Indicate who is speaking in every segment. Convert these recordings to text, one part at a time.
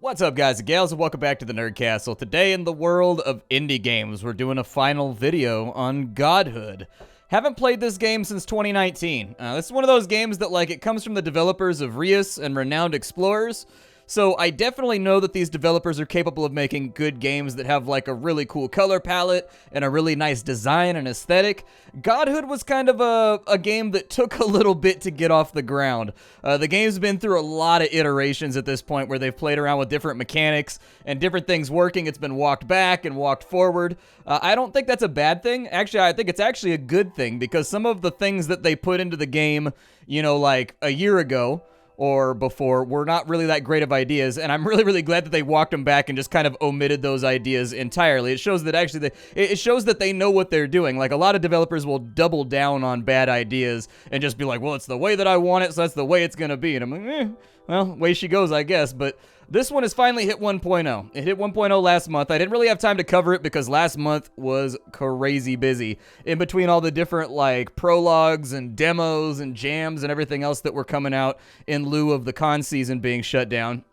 Speaker 1: What's up, guys and gals, and welcome back to the Nerd Castle. Today in the world of indie games, we're doing a final video on Godhood. Haven't played this game since 2019. This is one of those games that, it comes from the developers of Rius and Renowned Explorers. So I definitely know that these developers are capable of making good games that have, a really cool color palette and a really nice design and aesthetic. Godhood was kind of a game that took a little bit to get off the ground. The game's been through a lot of iterations at this point where they've played around with different mechanics and different things working. It's been walked back and walked forward. I don't think that's a bad thing. Actually, I think it's actually a good thing because some of the things that they put into the game, a year ago, or before, were not really that great of ideas, and I'm really glad that they walked them back and just kind of omitted those ideas entirely. It shows that actually, it shows that they know what they're doing. A lot of developers will double down on bad ideas and just be like, well, it's the way that I want it, so that's the way it's gonna be, and I'm like, well, way she goes, I guess, but this one has finally hit 1.0. It hit 1.0 last month. I didn't really have time to cover it because last month was crazy busy. In between all the different, prologues and demos and jams and everything else that were coming out in lieu of the con season being shut down.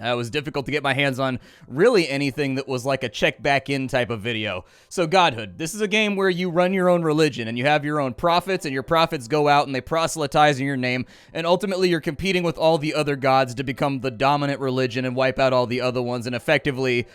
Speaker 1: It was difficult to get my hands on really anything that was like a check back in type of video. So Godhood, this is a game where you run your own religion and you have your own prophets, and your prophets go out and they proselytize in your name, and ultimately you're competing with all the other gods to become the dominant religion and wipe out all the other ones and effectively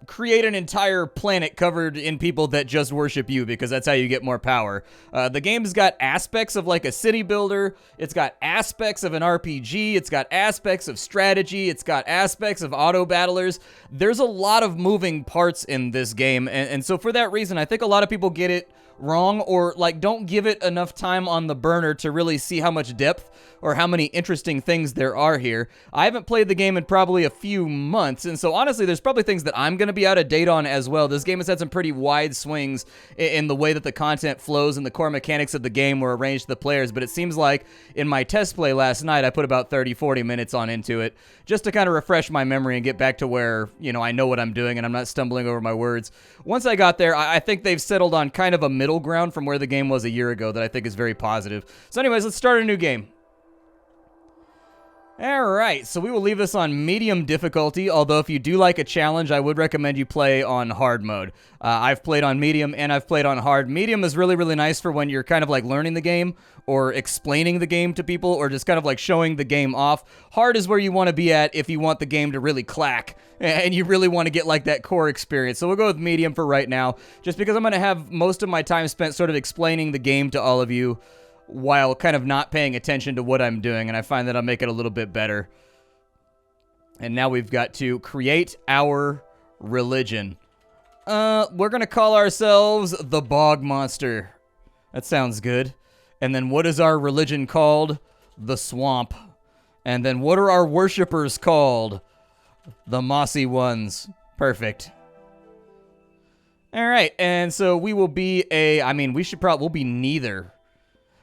Speaker 1: create an entire planet covered in people that just worship you, because that's how you get more power. The game's got aspects of a city builder, it's got aspects of an RPG, it's got aspects of strategy, it's got aspects of auto battlers. There's a lot of moving parts in this game, and so for that reason, I think a lot of people get it wrong, or don't give it enough time on the burner to really see how much depth or how many interesting things there are here. I haven't played the game in probably a few months, and so honestly there's probably things that I'm going to be out of date on as well. This game has had some pretty wide swings in the way that the content flows, and the core mechanics of the game were arranged to the players, but it seems like in my test play last night I put about 30-40 minutes on into it just to kind of refresh my memory and get back to where, I know what I'm doing and I'm not stumbling over my words. Once I got there, I think they've settled on kind of a middle ground from where the game was a year ago that I think is very positive. So anyways, let's start a new game. Alright, so we will leave this on medium difficulty, although if you do like a challenge, I would recommend you play on hard mode. I've played on medium and I've played on hard. Medium is really nice for when you're kind of learning the game or explaining the game to people or just kind of showing the game off. Hard is where you want to be at if you want the game to really clack and you really want to get that core experience. So we'll go with medium for right now, just because I'm going to have most of my time spent sort of explaining the game to all of you while kind of not paying attention to what I'm doing, and I find that I'll make it a little bit better. And now we've got to create our religion. We're gonna call ourselves the Bog Monster. That sounds good. And then what is our religion called? The Swamp. And then what are our worshippers called? The Mossy Ones. Perfect. Alright, and so we will be we'll be neither.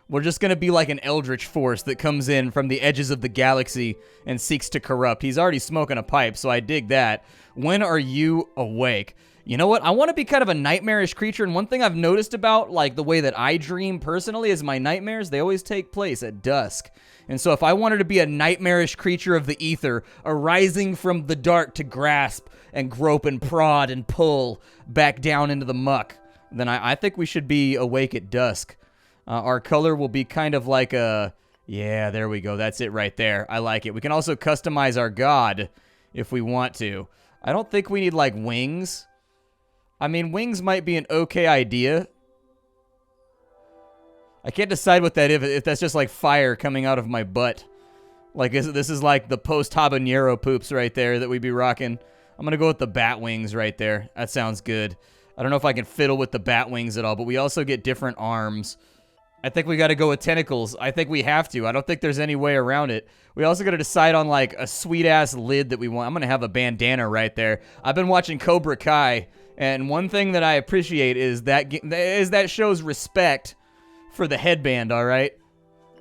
Speaker 1: We're just going to be like an Eldritch force that comes in from the edges of the galaxy and seeks to corrupt. He's already smoking a pipe, so I dig that. When are you awake? You know what? I want to be kind of a nightmarish creature, and one thing I've noticed about the way that I dream personally is my nightmares, they always take place at dusk. And so if I wanted to be a nightmarish creature of the ether, arising from the dark to grasp and grope and prod and pull back down into the muck, then I think we should be awake at dusk. Our color will be kind of yeah, there we go. That's it right there. I like it. We can also customize our god if we want to. I don't think we need, wings. I mean, wings might be an okay idea. I can't decide what that is, if that's just, fire coming out of my butt. This is the post-habanero poops right there that we'd be rocking. I'm going to go with the bat wings right there. That sounds good. I don't know if I can fiddle with the bat wings at all, but we also get different arms. I think we got to go with tentacles. I think we have to. I don't think there's any way around it. We also got to decide on, a sweet-ass lid that we want. I'm going to have a bandana right there. I've been watching Cobra Kai, and one thing that I appreciate is that shows respect for the headband, all right?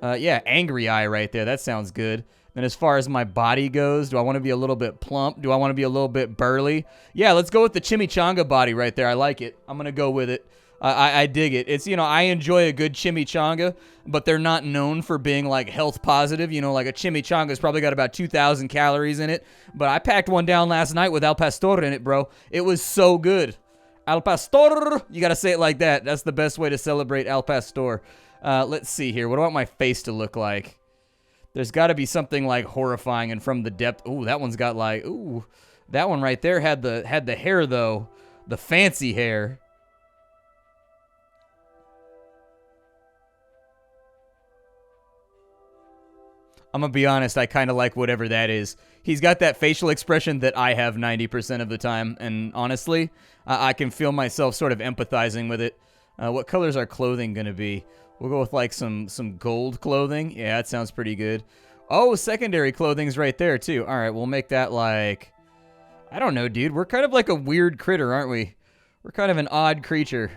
Speaker 1: Yeah, angry eye right there. That sounds good. And as far as my body goes, do I want to be a little bit plump? Do I want to be a little bit burly? Yeah, let's go with the chimichanga body right there. I like it. I'm going to go with it. I dig it. It's, you know, I enjoy a good chimichanga, but they're not known for being, like, health positive. You know, like a chimichanga's probably got about 2,000 calories in it. But I packed one down last night with al pastor in it, bro. It was so good. Al pastor. You got to say it like that. That's the best way to celebrate al pastor. Let's see here. What do I want my face to look like? There's got to be something, like, horrifying and from the depth. Ooh, that one's got, like, ooh. That one right there had the hair, though. The fancy hair. I'm gonna be honest, I kind of like whatever that is. He's got that facial expression that I have 90% of the time, and honestly, I can feel myself sort of empathizing with it. What color's our clothing gonna be? We'll go with like some gold clothing. Yeah, that sounds pretty good. Oh, secondary clothing's right there too. All right, we'll make that like... I don't know, dude. We're kind of like a weird critter, aren't we? We're kind of an odd creature.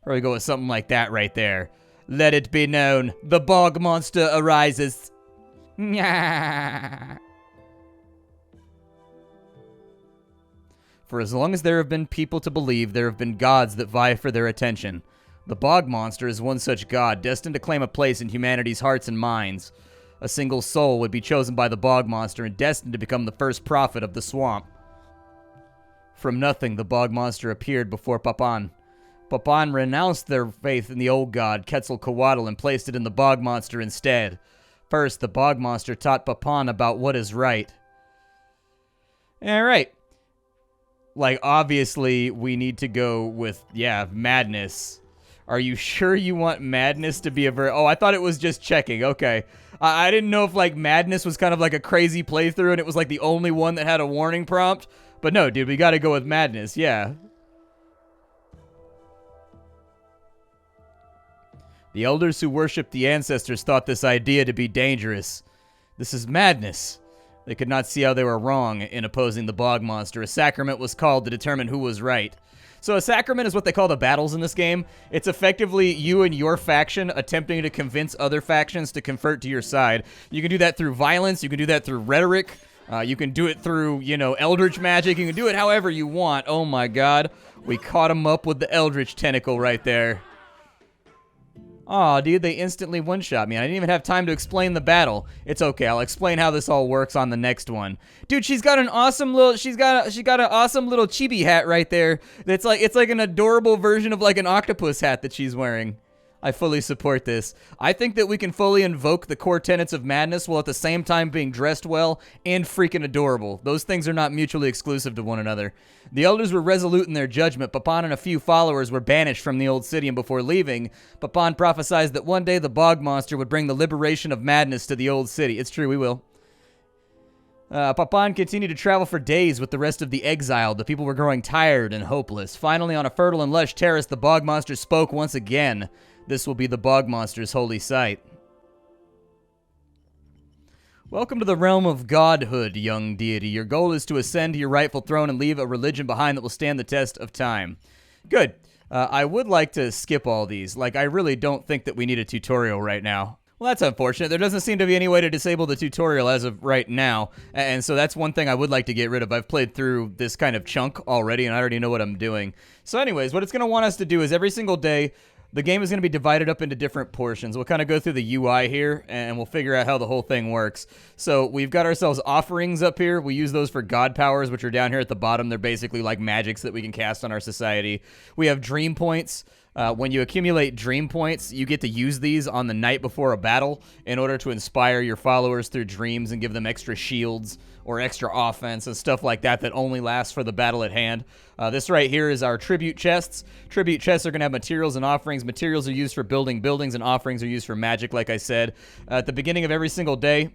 Speaker 1: Probably go with something like that right there. Let it be known, the bog monster arises. For as long as there have been people to believe, there have been gods that vie for their attention. The bog monster is one such god, destined to claim a place in humanity's hearts and minds. A single soul would be chosen by the bog monster and destined to become the first prophet of the swamp. From nothing, the bog monster appeared before Papan. Papan renounced their faith in the old god, Quetzalcoatl, and placed it in the bog monster instead. First, the bog monster taught Papan about what is right. Alright. Like, obviously, we need to go with, yeah, madness. Are you sure you want madness to be a Oh, I thought it was just checking. Okay. I didn't know if, like, madness was kind of like a crazy playthrough and it was, like, the only one that had a warning prompt. But no, dude, we gotta go with madness. Yeah. The elders who worshipped the ancestors thought this idea to be dangerous. This is madness. They could not see how they were wrong in opposing the bog monster. A sacrament was called to determine who was right. So a sacrament is what they call the battles in this game. It's effectively you and your faction attempting to convince other factions to convert to your side. You can do that through violence. You can do that through rhetoric. You can do it through, you know, Eldritch magic. You can do it however you want. Oh my god. We caught him up with the Eldritch tentacle right there. Aw, dude, they instantly one-shot me. I didn't even have time to explain the battle. It's okay, I'll explain how this all works on the next one. Dude, she's got an awesome little, she got an awesome little chibi hat right there. It's like an adorable version of like an octopus hat that she's wearing. I fully support this. I think that we can fully invoke the core tenets of madness while at the same time being dressed well and freaking adorable. Those things are not mutually exclusive to one another. The elders were resolute in their judgment. Papan and a few followers were banished from the old city, and before leaving, Papan prophesied that one day the bog monster would bring the liberation of madness to the old city. It's true, we will. Papan continued to travel for days with the rest of the exiled. The people were growing tired and hopeless. Finally, on a fertile and lush terrace, the bog monster spoke once again. This will be the bog monster's holy site. Welcome to the realm of Godhood, young deity. Your goal is to ascend to your rightful throne and leave a religion behind that will stand the test of time. Good. I would like to skip all these. Like, I really don't think that we need a tutorial right now. Well, that's unfortunate. There doesn't seem to be any way to disable the tutorial as of right now, and so that's one thing I would like to get rid of. I've played through this kind of chunk already, and I already know what I'm doing. So anyways, what it's going to want us to do is every single day, the game is going to be divided up into different portions. We'll kind of go through the UI here, and we'll figure out how the whole thing works. So we've got ourselves offerings up here. We use those for god powers, which are down here at the bottom. They're basically like magics that we can cast on our society. We have dream points. When you accumulate dream points, you get to use these on the night before a battle in order to inspire your followers through dreams and give them extra shields or extra offense and stuff like that that only lasts for the battle at hand. This right here is our tribute chests. Tribute chests are going to have materials and offerings. Materials are used for building buildings, and offerings are used for magic, like I said. At the beginning of every single day,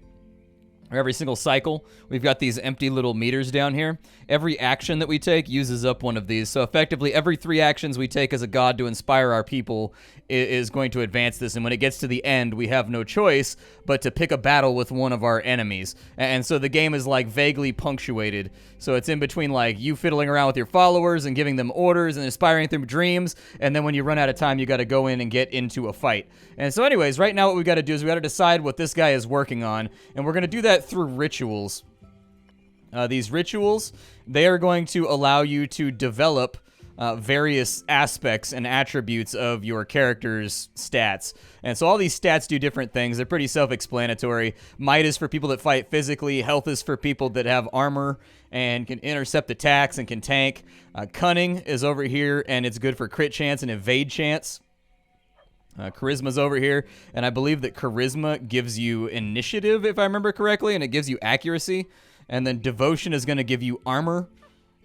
Speaker 1: or every single cycle, we've got these empty little meters down here. Every action that we take uses up one of these. So effectively, every 3 actions we take as a god to inspire our people is going to advance this. And when it gets to the end, we have no choice but to pick a battle with one of our enemies. And so the game is like vaguely punctuated. So it's in between like you fiddling around with your followers and giving them orders and inspiring through dreams. And then when you run out of time, you got to go in and get into a fight. And so anyways, right now what we got to do is we got to decide what this guy is working on. And we're going to do that through rituals. These rituals, they are going to allow you to develop various aspects and attributes of your character's stats. And so all these stats do different things. They're pretty self-explanatory. Might is for people that fight physically. Health is for people that have armor and can intercept attacks and can tank. Cunning is over here, and it's good for crit chance and evade chance. Charisma's over here, and I believe that Charisma gives you initiative, if I remember correctly, and it gives you accuracy. And then Devotion is going to give you armor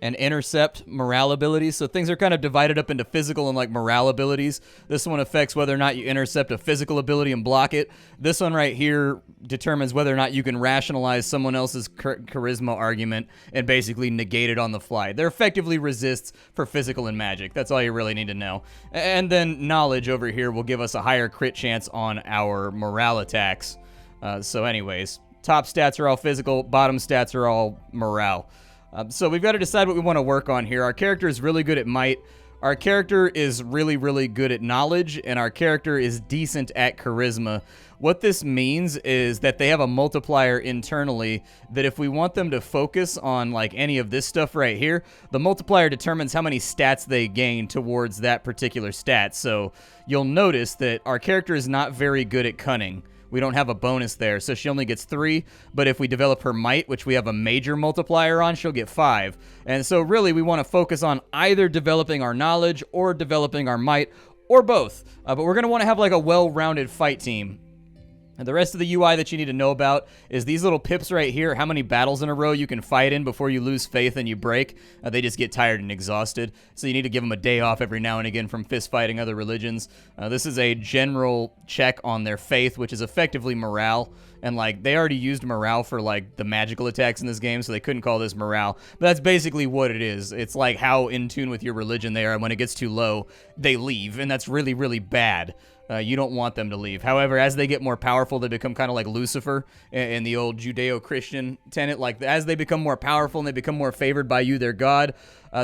Speaker 1: and intercept morale abilities. So things are kind of divided up into physical and like morale abilities. This one affects whether or not you intercept a physical ability and block it. This one right here determines whether or not you can rationalize someone else's charisma argument and basically negate it on the fly. They're effectively resists for physical and magic. That's all you really need to know. And then knowledge over here will give us a higher crit chance on our morale attacks. So anyways, top stats are all physical, bottom stats are all morale. So we've got to decide what we want to work on here. Our character is really good at might. Our character is really, really good at knowledge. And our character is decent at charisma. What this means is that they have a multiplier internally that if we want them to focus on like any of this stuff right here, the multiplier determines how many stats they gain towards that particular stat. So you'll notice that our character is not very good at cunning. We don't have a bonus there, so she only gets 3. But if we develop her might, which we have a major multiplier on, she'll get 5. And so really, we want to focus on either developing our knowledge or developing our might, or both. But we're going to want to have like a well-rounded fight team. And the rest of the UI that you need to know about is these little pips right here, how many battles in a row you can fight in before you lose faith and you break. They just get tired and exhausted. So you need to give them a day off every now and again from fist fighting other religions. This is a general check on their faith, which is effectively morale. And like they already used morale for like the magical attacks in this game, so they couldn't call this morale. But that's basically what it is. It's like how in tune with your religion they are, and when it gets too low, they leave. And that's really, really bad. You don't want them to leave. However, as they get more powerful, they become kind of like Lucifer in the old Judeo-Christian tenet. Like, as they become more powerful and they become more favored by you, their god,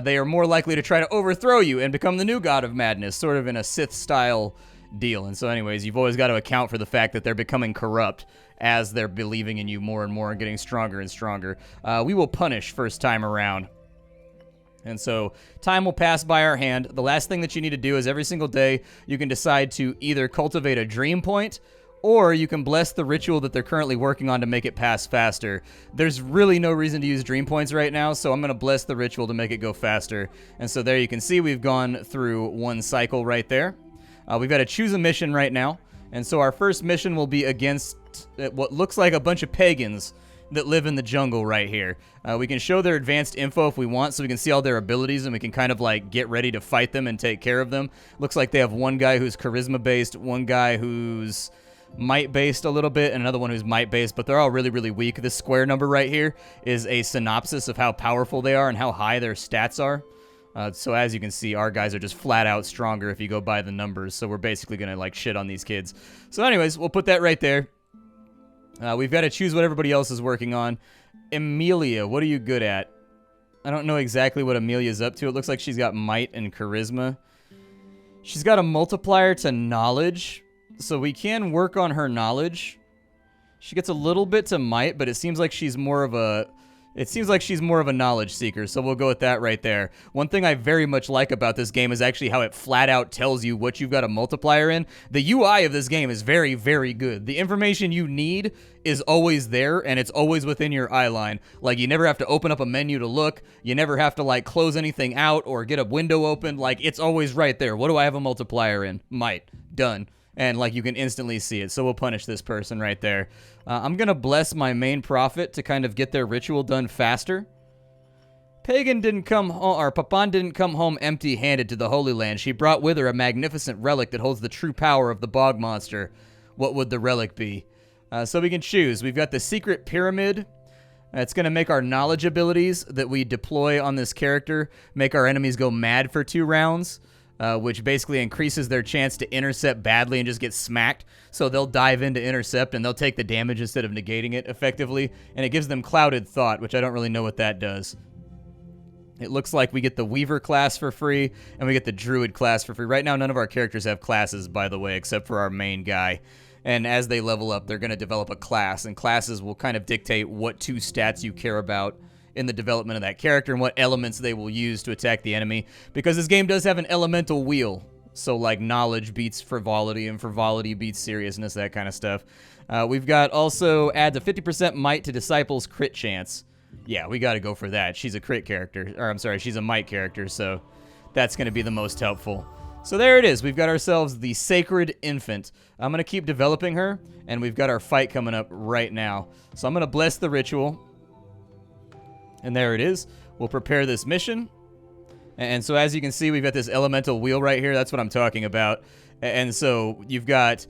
Speaker 1: they are more likely to try to overthrow you and become the new god of madness, sort of in a Sith-style deal. And so anyways, you've always got to account for the fact that they're becoming corrupt as they're believing in you more and more and getting stronger and stronger. We will punish first time around. And so time will pass by our hand. The last thing that you need to do is every single day you can decide to either cultivate a dream point or you can bless the ritual that they're currently working on to make it pass faster. There's really no reason to use dream points right now, so I'm going to bless the ritual to make it go faster. And so there you can see we've gone through one cycle right there. We've got to choose a mission right now. And so our first mission will be against what looks like a bunch of pagans that live in the jungle right here. We can show their advanced info if we want, so we can see all their abilities and we can kind of like get ready to fight them and take care of them. Looks like they have one guy who's charisma based, one guy who's might based a little bit, and another one who's might based, but they're all really, really weak. This square number right here is a synopsis of how powerful they are and how high their stats are. So as you can see, our guys are just flat out stronger if you go by the numbers, so we're basically gonna like shit on these kids. So anyways, we'll put that right there. We've got to choose what everybody else is working on. Emilia, what are you good at? I don't know exactly what Emilia's up to. It looks like she's got might and charisma. She's got a multiplier to knowledge, so we can work on her knowledge. She gets a little bit to might, but it seems like she's more of a... knowledge seeker, so we'll go with that right there. One thing I very much like about this game is actually how it flat out tells you what you've got a multiplier in. The UI of this game is very, very good. The information you need is always there, and it's always within your eye line. Like, you never have to open up a menu to look. You never have to, like, close anything out or get a window open. Like, it's always right there. What do I have a multiplier in? Might. Done. And, like, you can instantly see it. So we'll punish this person right there. I'm going to bless my main prophet to kind of get their ritual done faster. Pagan didn't come home, or Papan didn't come home empty-handed to the Holy Land. She brought with her a magnificent relic that holds the true power of the bog monster. What would the relic be? So we can choose. We've got the secret pyramid. It's going to make our knowledge abilities that we deploy on this character make our enemies go mad for 2 rounds. Which basically increases their chance to intercept badly and just get smacked. So they'll dive into intercept and they'll take the damage instead of negating it effectively. And it gives them clouded thought, which I don't really know what that does. It looks like we get the Weaver class for free and we get the Druid class for free. Right now, none of our characters have classes, by the way, except for our main guy. And as they level up, they're going to develop a class. And classes will kind of dictate what 2 stats you care about in the development of that character and what elements they will use to attack the enemy, because this game does have an elemental wheel. So, like, knowledge beats frivolity, and frivolity beats seriousness, that kind of stuff. We've got also adds a 50% might to Disciple's crit chance. Yeah, we got to go for that. She's a crit character, or I'm sorry, she's a might character, so that's going to be the most helpful. So there it is. We've got ourselves the Sacred Infant. I'm going to keep developing her, and we've got our fight coming up right now. So I'm going to bless the ritual, and there it is. We'll prepare this mission. And so as you can see, we've got this elemental wheel right here. That's what I'm talking about. And so you've got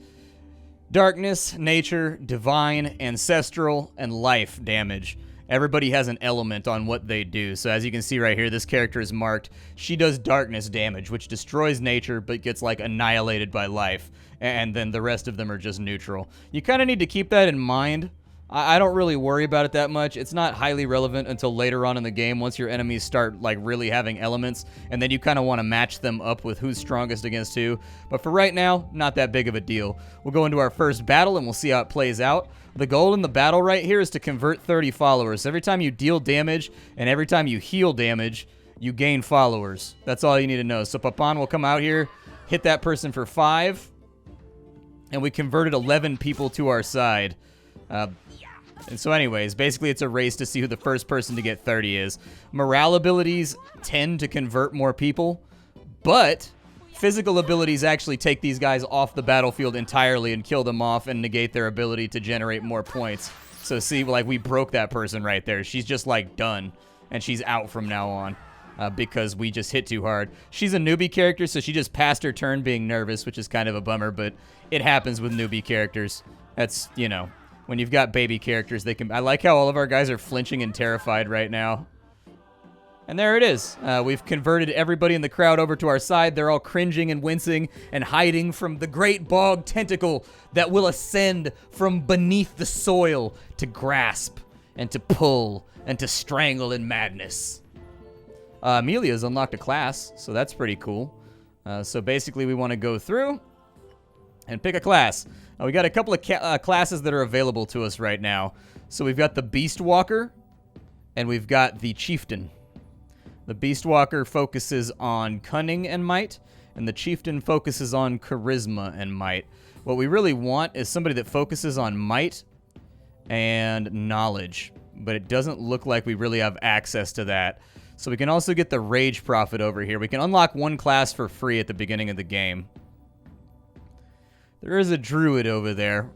Speaker 1: darkness, nature, divine, ancestral, and life damage. Everybody has an element on what they do. So as you can see right here, this character is marked. She does darkness damage, which destroys nature, but gets, like, annihilated by life. And then the rest of them are just neutral. You kind of need to keep that in mind. I don't really worry about it that much. It's not highly relevant until later on in the game, once your enemies start, like, really having elements, and then you kind of want to match them up with who's strongest against who. But for right now, not that big of a deal. We'll go into our first battle, and we'll see how it plays out. The goal in the battle right here is to convert 30 followers. Every time you deal damage, and every time you heal damage, you gain followers. That's all you need to know. So Papan will come out here, hit that person for 5, and we converted 11 people to our side. And so anyways, basically it's a race to see who the first person to get 30 is. Morale abilities tend to convert more people, but physical abilities actually take these guys off the battlefield entirely and kill them off and negate their ability to generate more points. So see, like, we broke that person right there. She's just, like, done, and she's out from now on because we just hit too hard. She's a newbie character, so she just passed her turn being nervous, which is kind of a bummer, but it happens with newbie characters. That's, you know, when you've got baby characters, they can... I like how all of our guys are flinching and terrified right now. And there it is. We've converted everybody in the crowd over to our side. They're all cringing and wincing and hiding from the great bog tentacle that will ascend from beneath the soil to grasp and to pull and to strangle in madness. Amelia's unlocked a class, so that's pretty cool. So basically we want to go through and pick a class. We got a couple of classes that are available to us right now. So we've got the Beast Walker, and we've got the Chieftain. The Beast Walker focuses on cunning and might, and the Chieftain focuses on charisma and might. What we really want is somebody that focuses on might and knowledge, but it doesn't look like we really have access to that. So we can also get the Rage Prophet over here. We can unlock one class for free at the beginning of the game. There is a druid over there.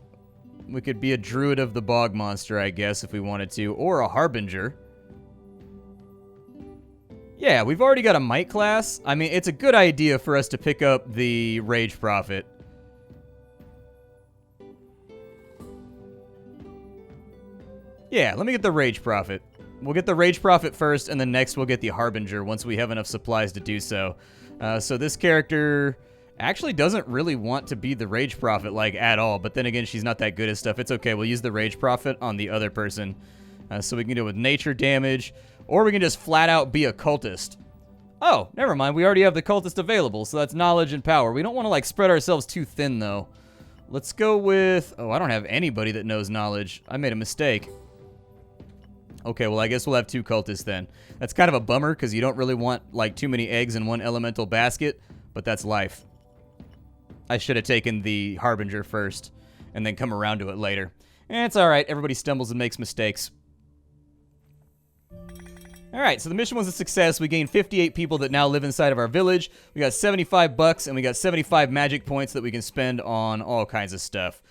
Speaker 1: We could be a druid of the bog monster, I guess, if we wanted to, or a harbinger. Yeah, we've already got a might class. I mean, it's a good idea for us to pick up the Rage Prophet. Yeah, let me get the Rage Prophet. We'll get the Rage Prophet first, and then next we'll get the Harbinger once we have enough supplies to do so. So this character actually doesn't really want to be the Rage Prophet, like, at all. But then again, she's not that good at stuff. It's okay. We'll use the Rage Prophet on the other person. So we can do it with nature damage, or we can just flat out be a cultist. Oh, never mind. We already have the cultist available, so that's knowledge and power. We don't want to, like, spread ourselves too thin, though. Let's go with... Oh, I don't have anybody that knows knowledge. I made a mistake. Okay, well, I guess we'll have 2 cultists then. That's kind of a bummer, because you don't really want, like, too many eggs in one elemental basket, but that's life. I should have taken the Harbinger first, and then come around to it later. It's alright, everybody stumbles and makes mistakes. Alright, so the mission was a success. We gained 58 people that now live inside of our village. We got 75 bucks, and we got 75 magic points that we can spend on all kinds of stuff.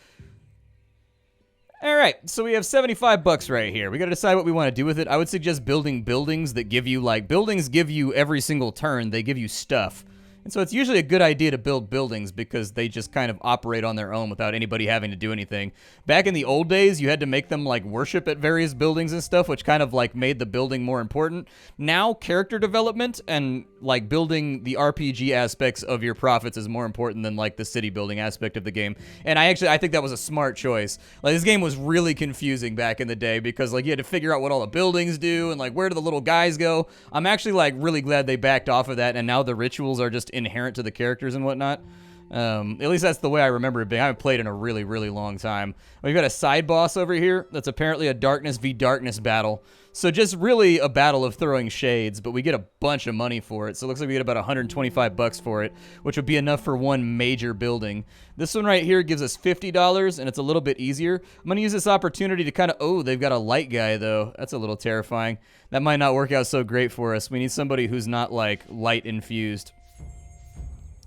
Speaker 1: Alright, so we have 75 bucks right here. We gotta decide what we want to do with it. I would suggest building buildings that give you, like, buildings give you every single turn. They give you stuff. And so it's usually a good idea to build buildings because they just kind of operate on their own without anybody having to do anything. Back in the old days, you had to make them, like, worship at various buildings and stuff, which kind of, like, made the building more important. Now, character development and, like, building the RPG aspects of your profits is more important than, like, the city building aspect of the game. And I think that was a smart choice. Like, this game was really confusing back in the day because, like, you had to figure out what all the buildings do and, like, where do the little guys go. I'm actually, like, really glad they backed off of that, and now the rituals are just inherent to the characters and whatnot. At least that's the way I remember it being. I haven't played in a really, really long time. We've got a side boss over here that's apparently a darkness v darkness battle. So just really a battle of throwing shades, but we get a bunch of money for it. So it looks like we get about 125 bucks for it, which would be enough for one major building. This one right here gives us $50, and it's a little bit easier. I'm going to use this opportunity to kind of... Oh, they've got a light guy, though. That's a little terrifying. That might not work out so great for us. We need somebody who's not, like, light infused.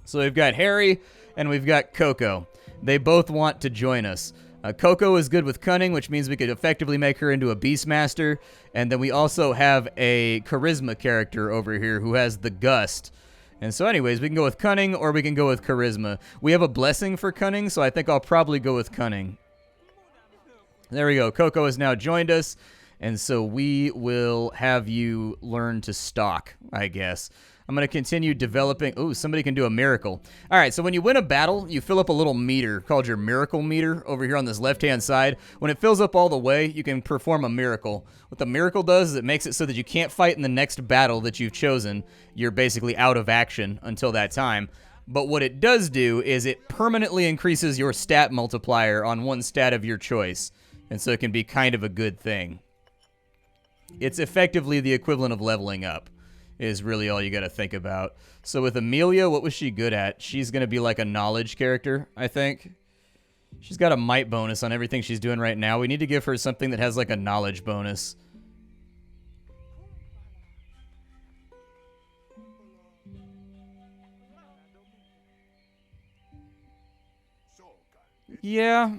Speaker 1: So we've got Harry and we've got Coco. They both want to join us. Coco is good with cunning, which means we could effectively make her into a Beastmaster. And then we also have a charisma character over here who has the gust. And so anyways, we can go with cunning or we can go with charisma. We have a blessing for cunning, so I think I'll probably go with cunning. There we go. Coco has now joined us. And so we will have you learn to stalk, I guess. I'm going to continue developing. Ooh, somebody can do a miracle. All right, so when you win a battle, you fill up a little meter called your miracle meter over here on this left-hand side. When it fills up all the way, you can perform a miracle. What the miracle does is it makes it so that you can't fight in the next battle that you've chosen. You're basically out of action until that time. But what it does do is it permanently increases your stat multiplier on one stat of your choice. And so it can be kind of a good thing. It's effectively the equivalent of leveling up. Is really all you got to think about. So with Amelia, what was she good at? She's going to be like a knowledge character, I think. She's got a might bonus on everything she's doing right now. We need to give her something that has like a knowledge bonus. Yeah.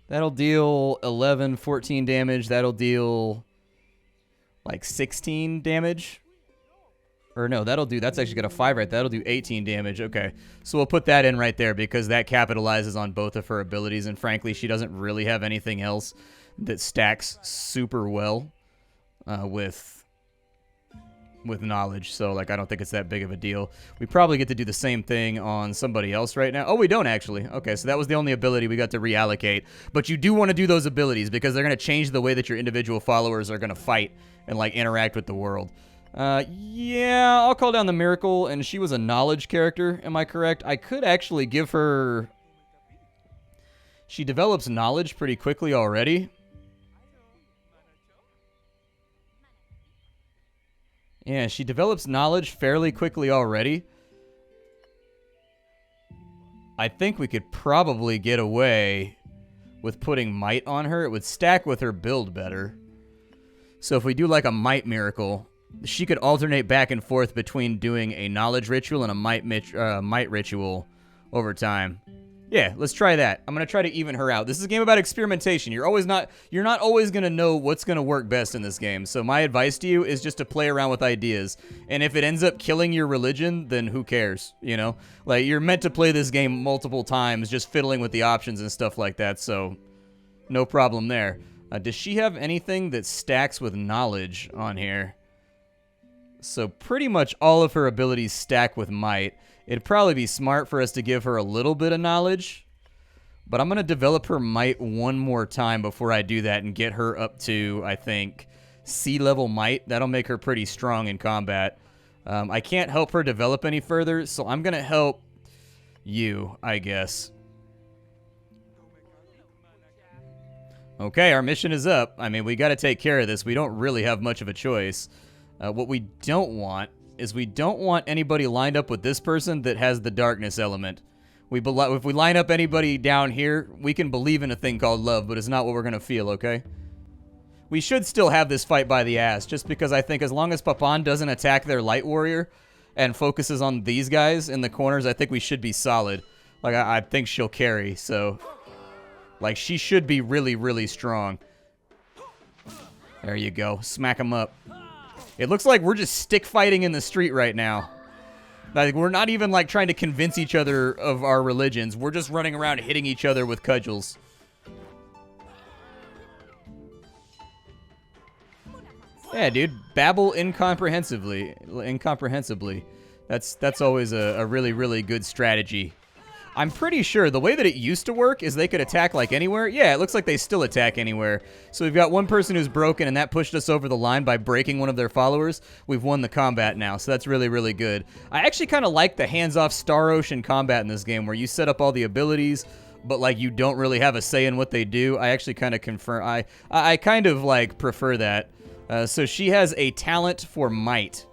Speaker 1: That'll deal 11, 14 damage. That'll deal like 16 damage. Or no, that's actually got a 5 right. That'll do 18 damage. Okay. So we'll put that in right there because that capitalizes on both of her abilities. And frankly, she doesn't really have anything else that stacks super well with knowledge, so like I don't think it's that big of a deal. We probably get to do the same thing on somebody else right now. Oh, we don't actually. Okay, so that was the only ability we got to reallocate. But you do want to do those abilities because they're going to change the way that your individual followers are going to fight and like interact with the world. Yeah, I'll call down the miracle, and she was a knowledge character. Am I correct? I could actually give her... She develops knowledge pretty quickly already. Yeah, she develops knowledge fairly quickly already. I think we could probably get away with putting might on her. It would stack with her build better. So if we do like a might miracle, she could alternate back and forth between doing a knowledge ritual and a might ritual over time. Yeah, let's try that. I'm going to try to even her out. This is a game about experimentation. You're not always going to know what's going to work best in this game. So my advice to you is just to play around with ideas. And if it ends up killing your religion, then who cares, you know? Like, you're meant to play this game multiple times, just fiddling with the options and stuff like that, so no problem there. Does she have anything that stacks with knowledge on here? So pretty much all of her abilities stack with might. It'd probably be smart for us to give her a little bit of knowledge, but I'm going to develop her might one more time before I do that and get her up to, I think, C-level might. That'll make her pretty strong in combat. I can't help her develop any further, so I'm going to help you, I guess. Okay, our mission is up. I mean, we got to take care of this. We don't really have much of a choice. What we don't want is we don't want anybody lined up with this person that has the darkness element. If we line up anybody down here, we can believe in a thing called love, but it's not what we're going to feel, okay? We should still have this fight by the ass, just because I think as long as Papan doesn't attack their light warrior and focuses on these guys in the corners, I think we should be solid. Like, I think she'll carry, so... Like, she should be really, really strong. There you go. Smack them up. It looks like we're just stick fighting in the street right now. Like, we're not even, like, trying to convince each other of our religions. We're just running around hitting each other with cudgels. Yeah, dude. Babble incomprehensibly. That's always a really, really good strategy. I'm pretty sure the way that it used to work is they could attack like anywhere. Yeah, it looks like they still attack anywhere. So we've got one person who's broken, and that pushed us over the line by breaking one of their followers. We've won the combat now, so that's really, really good. I actually kind of like the hands-off Star Ocean combat in this game, where you set up all the abilities, but like you don't really have a say in what they do. I actually kind of I kind of like prefer that. So she has a talent for might.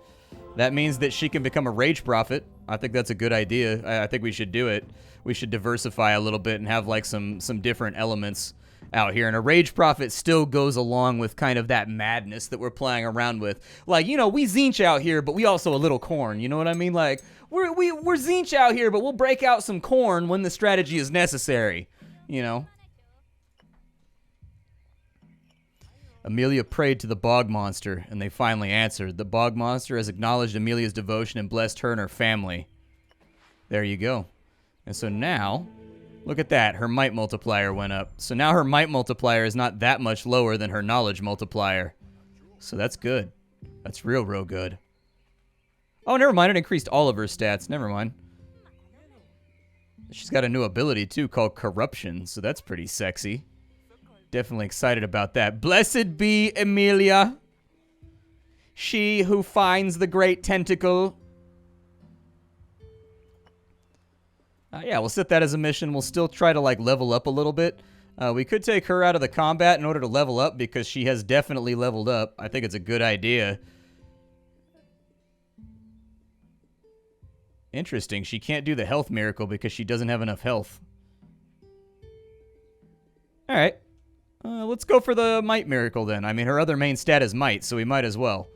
Speaker 1: That means that she can become a rage prophet. I think that's a good idea. I think we should do it. We should diversify a little bit and have like some different elements out here. And a rage prophet still goes along with kind of that madness that we're playing around with. Like, you know, we Zinch out here, but we also a little corn. You know what I mean? Like, we're Zinch out here, but we'll break out some corn when the strategy is necessary. You know? Amelia prayed to the bog monster, and they finally answered. The bog monster has acknowledged Amelia's devotion and blessed her and her family. There you go. And so now, look at that. Her might multiplier went up. So now her might multiplier is not that much lower than her knowledge multiplier. So that's good. That's real good. Oh, never mind. It increased all of her stats. Never mind. She's got a new ability, too, called Corruption. So that's pretty sexy. Definitely excited about that. Blessed be Amelia, she who finds the great tentacle. Yeah, we'll set that as a mission. We'll still try to like level up a little bit. We could take her out of the combat in order to level up because she has definitely leveled up. I think it's a good idea. Interesting. She can't do the health miracle because she doesn't have enough health. All right. Let's go for the might miracle then. I mean, her other main stat is might, so we might as well.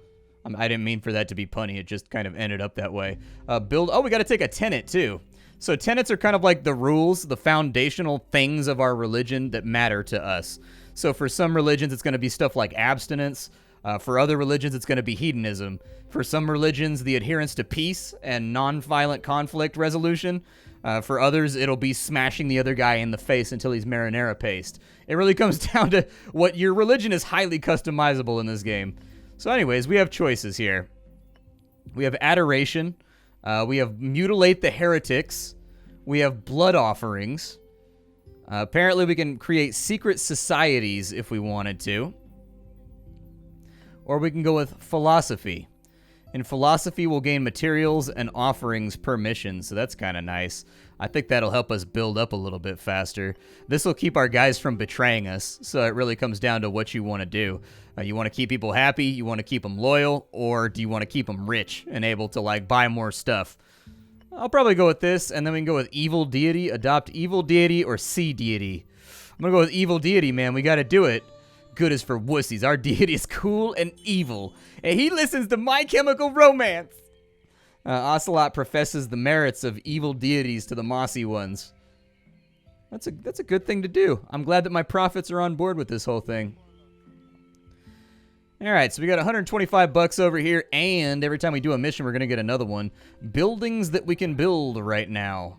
Speaker 1: I didn't mean for that to be punny. It just kind of ended up that way. Oh, we got to take a tenet too. So tenets are kind of like the rules, the foundational things of our religion that matter to us. So for some religions, it's going to be stuff like abstinence. For other religions, it's going to be hedonism. For some religions, the adherence to peace and non-violent conflict resolution. For others, it'll be smashing the other guy in the face until he's marinara paste. It really comes down to what your religion is highly customizable in this game. So anyways, we have choices here. We have adoration. We have mutilate the heretics. We have blood offerings. Apparently, we can create secret societies if we wanted to. Or we can go with philosophy. In philosophy, we'll gain materials and offerings per mission, so that's kind of nice. I think that'll help us build up a little bit faster. This will keep our guys from betraying us, so it really comes down to what you want to do. You want to keep people happy, you want to keep them loyal, or do you want to keep them rich and able to, like, buy more stuff? I'll probably go with this, and then we can go with evil deity, adopt evil deity, or see deity. I'm going to go with evil deity, man. We got to do it. Good is for wussies. Our deity is cool and evil, and he listens to My Chemical Romance. Ocelot professes the merits of evil deities to the mossy ones. That's a good thing to do. I'm glad that my prophets are on board with this whole thing. All right, so we got 125 bucks over here, and every time we do a mission, we're going to get another one. Buildings that we can build right now.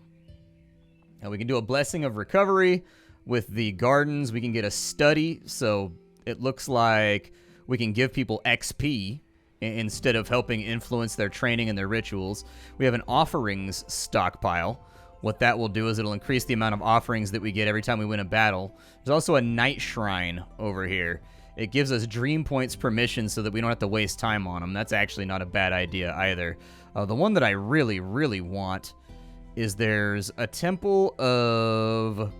Speaker 1: Now, we can do a blessing of recovery. With the gardens, we can get a study, so it looks like we can give people XP instead of helping influence their training and their rituals. We have an offerings stockpile. What that will do is it'll increase the amount of offerings that we get every time we win a battle. There's also a night shrine over here. It gives us dream points per mission so that we don't have to waste time on them. That's actually not a bad idea either. The one that I really, really want is there's a temple of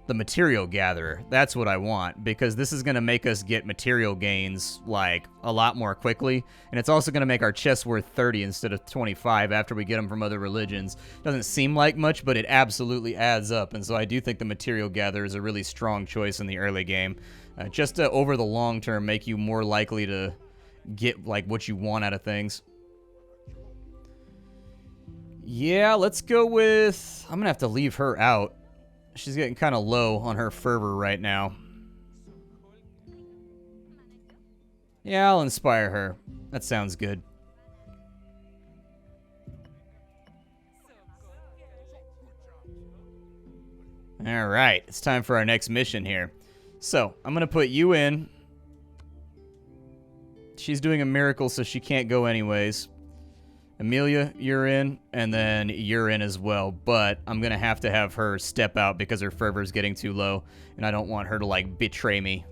Speaker 1: the material gatherer. That's what I want, because this is going to make us get material gains like a lot more quickly, and it's also going to make our chests worth 30 instead of 25 after we get them from other religions. Doesn't seem like much, but it absolutely adds up, and so I do think the material gatherer is a really strong choice in the early game, just to over the long term make you more likely to get like what you want out of things. Yeah, let's go with, I'm gonna have to leave her out. She's getting kind of low on her fervor right now. Yeah, I'll inspire her. That sounds good. All right, it's time for our next mission here. So, I'm going to put you in. She's doing a miracle, so she can't go anyways. Amelia, you're in, and then you're in as well. But I'm going to have her step out because her fervor is getting too low, and I don't want her to, like, betray me.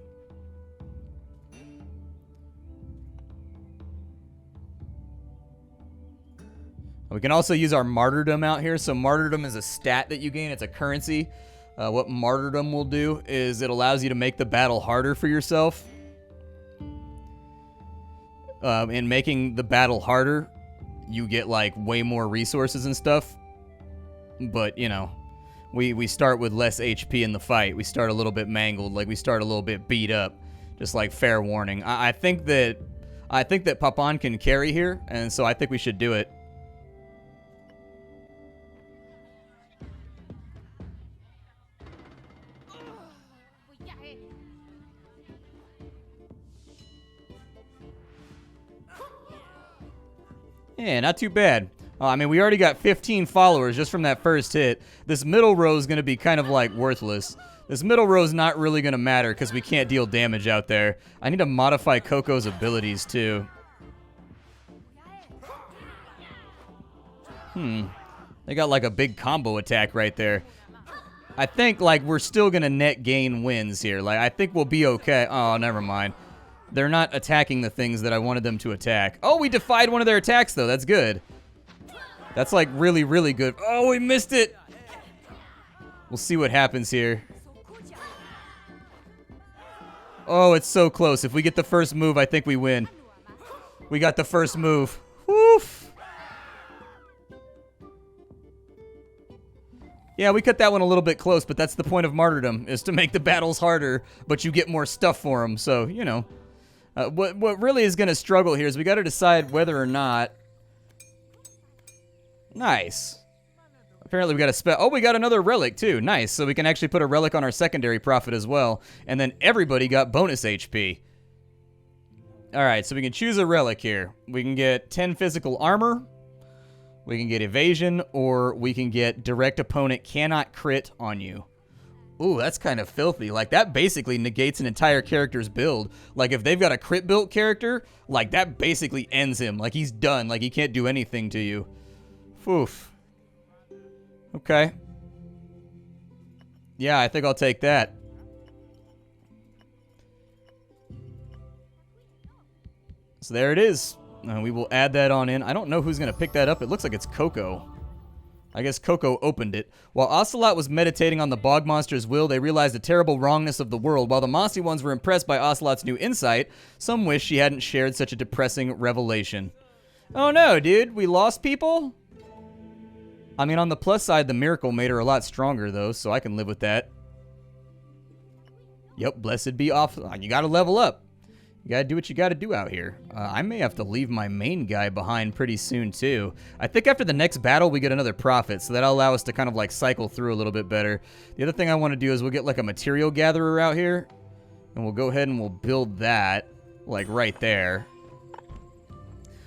Speaker 1: We can also use our Martyrdom out here. So Martyrdom is a stat that you gain. It's a currency. What Martyrdom will do is it allows you to make the battle harder for yourself. In making the battle harder, you get, like, way more resources and stuff. But, you know, we start with less HP in the fight. We start a little bit mangled. Like, we start a little bit beat up. Just, like, fair warning. I think that Papan can carry here, and so I think we should do it. Yeah, not too bad. I mean, we already got 15 followers just from that first hit. This middle row is going to be kind of, like, worthless. This middle row is not really going to matter because we can't deal damage out there. I need to modify Coco's abilities, too. They got, like, a big combo attack right there. I think, like, we're still going to net gain wins here. Like, I think we'll be okay. Oh, never mind. They're not attacking the things that I wanted them to attack. Oh, we defied one of their attacks, though. That's good. That's, like, really, really good. Oh, we missed it. We'll see what happens here. Oh, it's so close. If we get the first move, I think we win. We got the first move. Woof. Yeah, we cut that one a little bit close, but that's the point of Martyrdom, is to make the battles harder, but you get more stuff for them, so, you know. What really is going to struggle here is we got to decide whether or not... Nice. Apparently we got a oh, we got another relic too. Nice. So we can actually put a relic on our secondary prophet as well. And then everybody got bonus HP. Alright, so we can choose a relic here. We can get 10 physical armor. We can get evasion, or we can get direct opponent cannot crit on you. Ooh, that's kind of filthy. Like, that basically negates an entire character's build. Like, if they've got a crit built character, like, that basically ends him. Like, he's done. Like, he can't do anything to you. Oof. Okay. Yeah, I think I'll take that. So there it is. We will add that on in. I don't know who's going to pick that up. It looks like it's Coco. I guess Coco opened it. While Ocelot was meditating on the bog monster's will, they realized the terrible wrongness of the world. While the mossy ones were impressed by Ocelot's new insight, some wished she hadn't shared such a depressing revelation. Oh no, dude. We lost people? I mean, on the plus side, the miracle made her a lot stronger, though, so I can live with that. Yep, blessed be off. You gotta level up. You gotta do what you gotta do out here. I may have to leave my main guy behind pretty soon, too. I think after the next battle, we get another prophet, so that'll allow us to kind of, like, cycle through a little bit better. The other thing I want to do is we'll get, like, a material gatherer out here, and we'll go ahead and we'll build that, like, right there.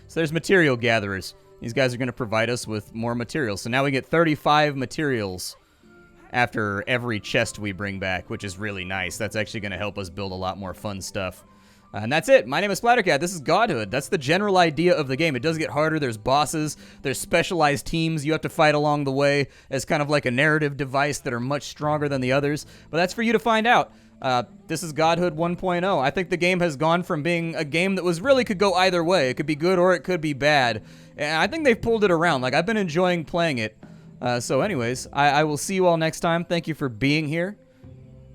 Speaker 1: So there's material gatherers. These guys are going to provide us with more materials. So now we get 35 materials after every chest we bring back, which is really nice. That's actually going to help us build a lot more fun stuff. And that's it. My name is Splattercat. This is Godhood. That's the general idea of the game. It does get harder. There's bosses. There's specialized teams you have to fight along the way as kind of like a narrative device that are much stronger than the others. But that's for you to find out. This is Godhood 1.0. I think the game has gone from being a game that was really could go either way. It could be good or it could be bad. And I think they've pulled it around. Like, I've been enjoying playing it. So anyways, I will see you all next time. Thank you for being here.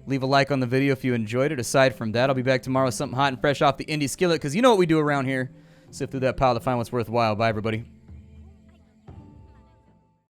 Speaker 1: Leave a like on the video if you enjoyed it. Aside from that, I'll be back tomorrow with something hot and fresh off the indie skillet, because you know what we do around here. Sift through that pile to find what's worthwhile. Bye, everybody.